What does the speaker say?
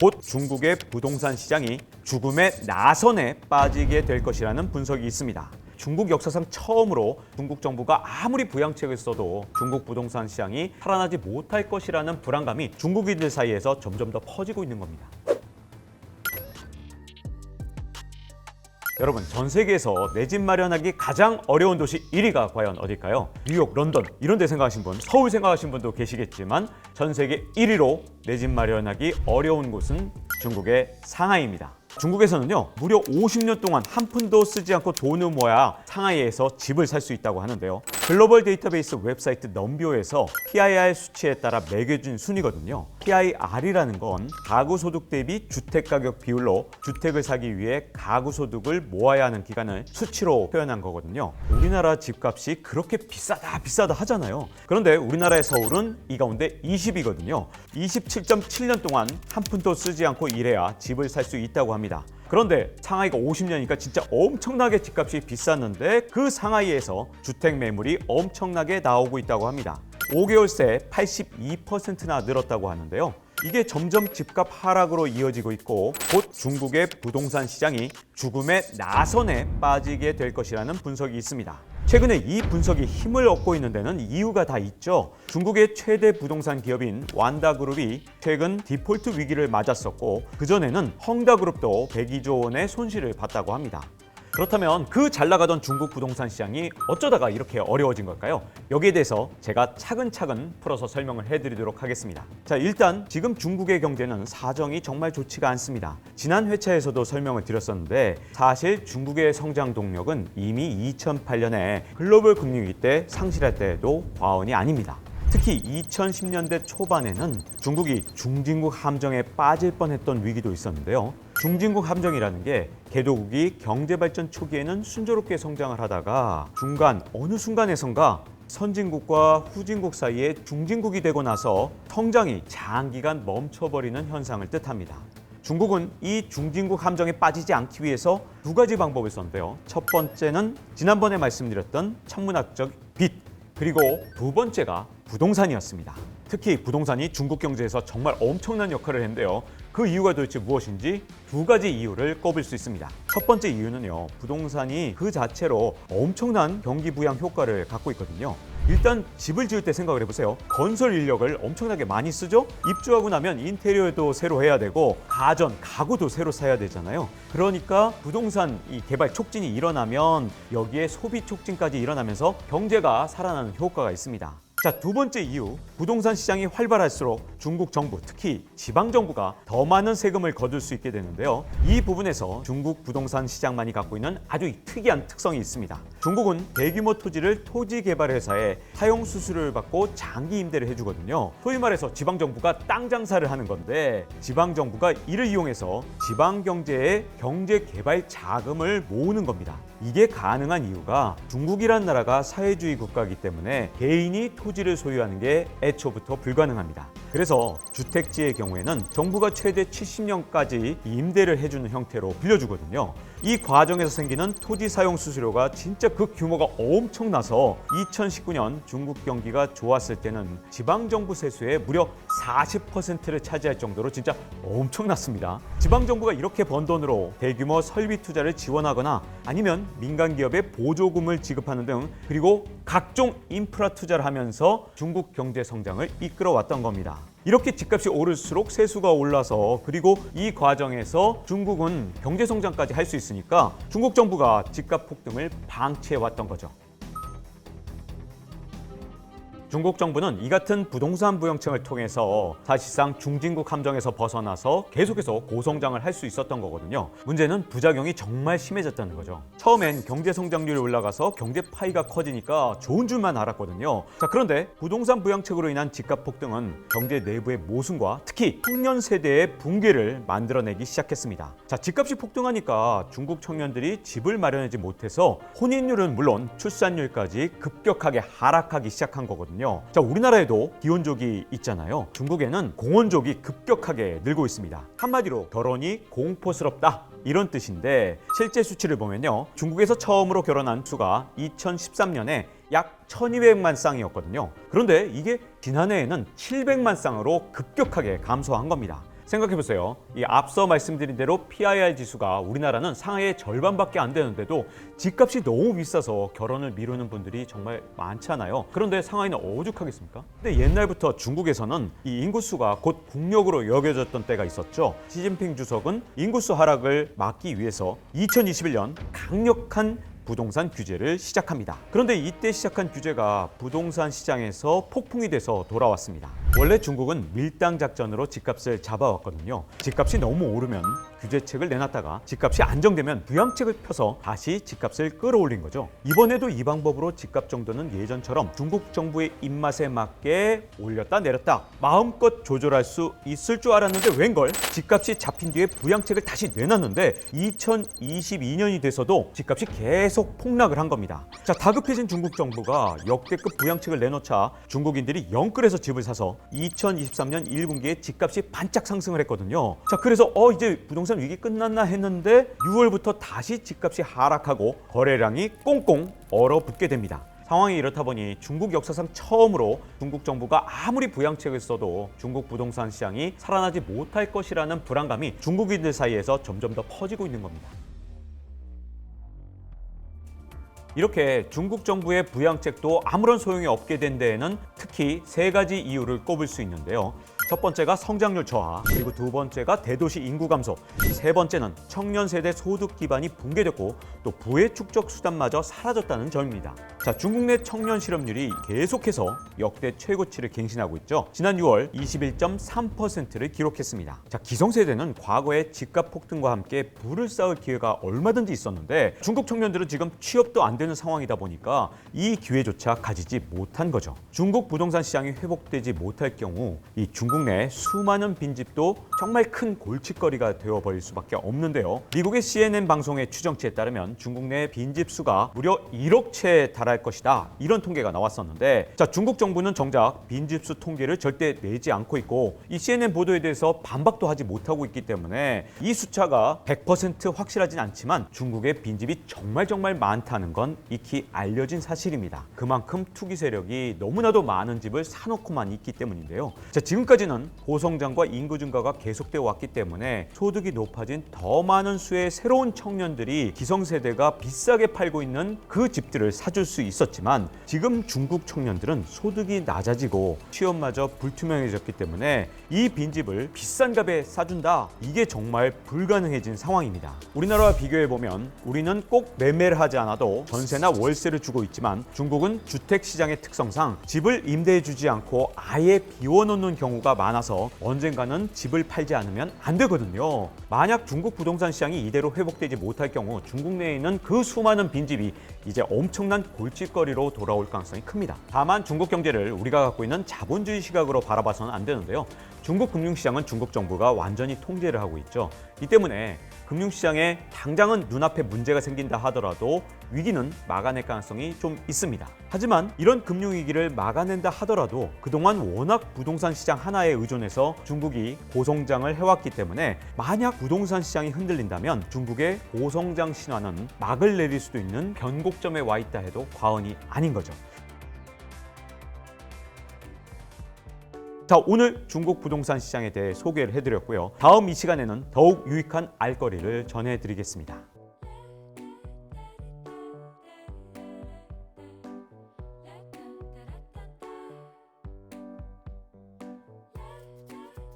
곧 중국의 부동산 시장이 죽음의 나선에 빠지게 될 것이라는 분석이 있습니다. 중국 역사상 처음으로 중국 정부가 아무리 부양책을 써도 중국 부동산 시장이 살아나지 못할 것이라는 불안감이 중국인들 사이에서 점점 더 퍼지고 있는 겁니다. 여러분, 전 세계에서 내 집 마련하기 가장 어려운 도시 1위가 과연 어딜까요? 뉴욕, 런던 이런 데 생각하신 분, 서울 생각하신 분도 계시겠지만 전 세계 1위로 내 집 마련하기 어려운 곳은 중국의 상하이입니다. 중국에서는요, 무려 50년 동안 한 푼도 쓰지 않고 돈을 모아야 상하이에서 집을 살 수 있다고 하는데요. 글로벌 데이터베이스 웹사이트 넘뷰에서 PIR 수치에 따라 매겨진 순위거든요. PIR이라는 건 가구 소득 대비 주택 가격 비율로 주택을 사기 위해 가구 소득을 모아야 하는 기간을 수치로 표현한 거거든요. 우리나라 집값이 그렇게 비싸다 하잖아요. 그런데 우리나라의 서울은 이 가운데 20이거든요. 27.7년 동안 한 푼도 쓰지 않고 일해야 집을 살 수 있다고 합니다. 그런데 상하이가 50년이니까 진짜 엄청나게 집값이 비쌌는데 그 상하이에서 주택 매물이 엄청나게 나오고 있다고 합니다. 5개월 새 82%나 늘었다고 하는데요. 이게 점점 집값 하락으로 이어지고 있고 곧 중국의 부동산 시장이 죽음의 나선에 빠지게 될 것이라는 분석이 있습니다. 최근에 이 분석이 힘을 얻고 있는 데는 이유가 다 있죠. 중국의 최대 부동산 기업인 완다그룹이 최근 디폴트 위기를 맞았었고 그전에는 헝다그룹도 102조 원의 손실을 봤다고 합니다. 그렇다면 그 잘 나가던 중국 부동산 시장이 어쩌다가 이렇게 어려워진 걸까요? 여기에 대해서 제가 차근차근 풀어서 설명을 해드리도록 하겠습니다. 자, 일단 지금 중국의 경제는 사정이 정말 좋지가 않습니다. 지난 회차에서도 설명을 드렸었는데 사실 중국의 성장 동력은 이미 2008년에 글로벌 금융위기 때 상실할 때도 과언이 아닙니다. 특히 2010년대 초반에는 중국이 중진국 함정에 빠질 뻔했던 위기도 있었는데요. 중진국 함정이라는 게 개도국이 경제발전 초기에는 순조롭게 성장을 하다가 중간 어느 순간에선가 선진국과 후진국 사이에 중진국이 되고 나서 성장이 장기간 멈춰버리는 현상을 뜻합니다. 중국은 이 중진국 함정에 빠지지 않기 위해서 두 가지 방법을 썼는데요. 첫 번째는 지난번에 말씀드렸던 천문학적 빚, 그리고 두 번째가 부동산이었습니다. 특히 부동산이 중국 경제에서 정말 엄청난 역할을 했는데요. 그 이유가 도대체 무엇인지 두 가지 이유를 꼽을 수 있습니다. 첫 번째 이유는요, 부동산이 그 자체로 엄청난 경기 부양 효과를 갖고 있거든요. 일단 집을 지을 때 생각을 해보세요. 건설 인력을 엄청나게 많이 쓰죠? 입주하고 나면 인테리어도 새로 해야 되고 가전, 가구도 새로 사야 되잖아요. 그러니까 부동산 이 개발 촉진이 일어나면 여기에 소비 촉진까지 일어나면서 경제가 살아나는 효과가 있습니다. 자, 두 번째 이유, 부동산 시장이 활발할수록 중국 정부, 특히 지방정부가 더 많은 세금을 거둘 수 있게 되는데요. 이 부분에서 중국 부동산 시장만이 갖고 있는 아주 특이한 특성이 있습니다. 중국은 대규모 토지를 토지개발회사에 사용 수수료를 받고 장기 임대를 해주거든요. 소위 말해서 지방정부가 땅 장사를 하는 건데 지방정부가 이를 이용해서 지방경제의 경제개발 자금을 모으는 겁니다. 이게 가능한 이유가 중국이란 나라가 사회주의 국가이기 때문에 개인이 토지를 소유하는 게 애초부터 불가능합니다. 그래서 주택지의 경우에는 정부가 최대 70년까지 임대를 해주는 형태로 빌려주거든요. 이 과정에서 생기는 토지 사용 수수료가 진짜 그 규모가 엄청나서 2019년 중국 경기가 좋았을 때는 지방정부 세수의 무려 40%를 차지할 정도로 진짜 엄청났습니다. 지방정부가 이렇게 번 돈으로 대규모 설비 투자를 지원하거나 아니면 민간 기업에 보조금을 지급하는 등 그리고 각종 인프라 투자를 하면서 중국 경제 성장을 이끌어왔던 겁니다. 이렇게 집값이 오를수록 세수가 올라서 그리고 이 과정에서 중국은 경제 성장까지 할 수 있으니까 중국 정부가 집값 폭등을 방치해왔던 거죠. 중국 정부는 이 같은 부동산 부양책을 통해서 사실상 중진국 함정에서 벗어나서 계속해서 고성장을 할 수 있었던 거거든요. 문제는 부작용이 정말 심해졌다는 거죠. 처음엔 경제 성장률이 올라가서 경제 파이가 커지니까 좋은 줄만 알았거든요. 자, 그런데 부동산 부양책으로 인한 집값 폭등은 경제 내부의 모순과 특히 청년 세대의 붕괴를 만들어내기 시작했습니다. 자, 집값이 폭등하니까 중국 청년들이 집을 마련하지 못해서 혼인율은 물론 출산율까지 급격하게 하락하기 시작한 거거든요. 자, 우리나라에도 기혼족이 있잖아요. 중국에는 공혼족이 급격하게 늘고 있습니다. 한마디로 결혼이 공포스럽다 이런 뜻인데 실제 수치를 보면요, 중국에서 처음으로 결혼한 수가 2013년에 약 1200만 쌍이었거든요. 그런데 이게 지난해에는 700만 쌍으로 급격하게 감소한 겁니다. 생각해보세요. 이 앞서 말씀드린 대로 PIR 지수가 우리나라는 상하이의 절반밖에 안 되는데도 집값이 너무 비싸서 결혼을 미루는 분들이 정말 많잖아요. 그런데 상하이는 오죽하겠습니까? 근데 옛날부터 중국에서는 이 인구수가 곧 국력으로 여겨졌던 때가 있었죠. 시진핑 주석은 인구수 하락을 막기 위해서 2021년 강력한 부동산 규제를 시작합니다. 그런데 이때 시작한 규제가 부동산 시장에서 폭풍이 돼서 돌아왔습니다. 원래 중국은 밀당 작전으로 집값을 잡아왔거든요. 집값이 너무 오르면 규제책을 내놨다가 집값이 안정되면 부양책을 펴서 다시 집값을 끌어올린 거죠. 이번에도 이 방법으로 집값 정도는 예전처럼 중국 정부의 입맛에 맞게 올렸다 내렸다 마음껏 조절할 수 있을 줄 알았는데 웬걸 집값이 잡힌 뒤에 부양책을 다시 내놨는데 2022년이 돼서도 집값이 계속 폭락을 한 겁니다. 자, 다급해진 중국 정부가 역대급 부양책을 내놓자 중국인들이 영끌해서 집을 사서 2023년 1분기에 집값이 반짝 상승을 했거든요. 자, 그래서 이제 부동산 위기 끝났나 했는데 6월부터 다시 집값이 하락하고 거래량이 꽁꽁 얼어붙게 됩니다. 상황이 이렇다 보니 중국 역사상 처음으로 중국 정부가 아무리 부양책을 써도 중국 부동산 시장이 살아나지 못할 것이라는 불안감이 중국인들 사이에서 점점 더 퍼지고 있는 겁니다. 이렇게 중국 정부의 부양책도 아무런 소용이 없게 된 데에는 특히 세 가지 이유를 꼽을 수 있는데요. 첫 번째가 성장률 저하, 그리고 두 번째가 대도시 인구 감소, 세 번째는 청년 세대 소득 기반이 붕괴됐고 또 부의 축적 수단마저 사라졌다는 점입니다. 자, 중국 내 청년 실업률이 계속해서 역대 최고치를 갱신하고 있죠. 지난 6월 21.3%를 기록했습니다. 자, 기성세대는 과거에 집값 폭등과 함께 부를 쌓을 기회가 얼마든지 있었는데 중국 청년들은 지금 취업도 안 되는 상황이다 보니까 이 기회조차 가지지 못한 거죠. 중국 부동산 시장이 회복되지 못할 경우 이 중국 내 수많은 빈집도 정말 큰 골칫거리가 되어버릴 수밖에 없는데요. 미국의 CNN 방송의 추정치에 따르면 중국 내 빈집 수가 무려 1억 채에 달할 것이다. 이런 통계가 나왔었는데 자, 중국 정부는 정작 빈집 수 통계를 절대 내지 않고 있고 이 CNN 보도에 대해서 반박도 하지 못하고 있기 때문에 이 숫자가 100% 확실하진 않지만 중국의 빈집이 정말 많다는 건 익히 알려진 사실입니다. 그만큼 투기 세력이 너무나도 많은 집을 사놓고만 있기 때문인데요. 자, 지금까지는 고성장과 인구 증가가 계속되어 왔기 때문에 소득이 높아진 더 많은 수의 새로운 청년들이 기성세대가 비싸게 팔고 있는 그 집들을 사줄 수 있었지만 지금 중국 청년들은 소득이 낮아지고 취업마저 불투명해졌기 때문에 이 빈집을 비싼 값에 사준다. 이게 정말 불가능해진 상황입니다. 우리나라와 비교해보면 우리는 꼭 매매를 하지 않아도 전세나 월세를 주고 있지만 중국은 주택시장의 특성상 집을 임대해주지 않고 아예 비워놓는 경우가 많아서 언젠가는 집을 팔지 않으면 안 되거든요. 만약 중국 부동산 시장이 이대로 회복되지 못할 경우 중국 내에 있는 그 수많은 빈집이 이제 엄청난 골칫거리로 돌아올 가능성이 큽니다. 다만 중국 경제를 우리가 갖고 있는 자본주의 시각으로 바라봐서는 안 되는데요. 중국 금융시장은 중국 정부가 완전히 통제를 하고 있죠. 이 때문에 금융시장에 당장은 눈앞에 문제가 생긴다 하더라도 위기는 막아낼 가능성이 좀 있습니다. 하지만 이런 금융위기를 막아낸다 하더라도 그동안 워낙 부동산 시장 하나에 의존해서 중국이 고성장을 해왔기 때문에 만약 부동산 시장이 흔들린다면 중국의 고성장 신화는 막을 내릴 수도 있는 변곡점에 와 있다 해도 과언이 아닌 거죠. 자, 오늘 중국 부동산 시장에 대해 소개를 해드렸고요. 다음 이 시간에는 더욱 유익한 알거리를 전해드리겠습니다.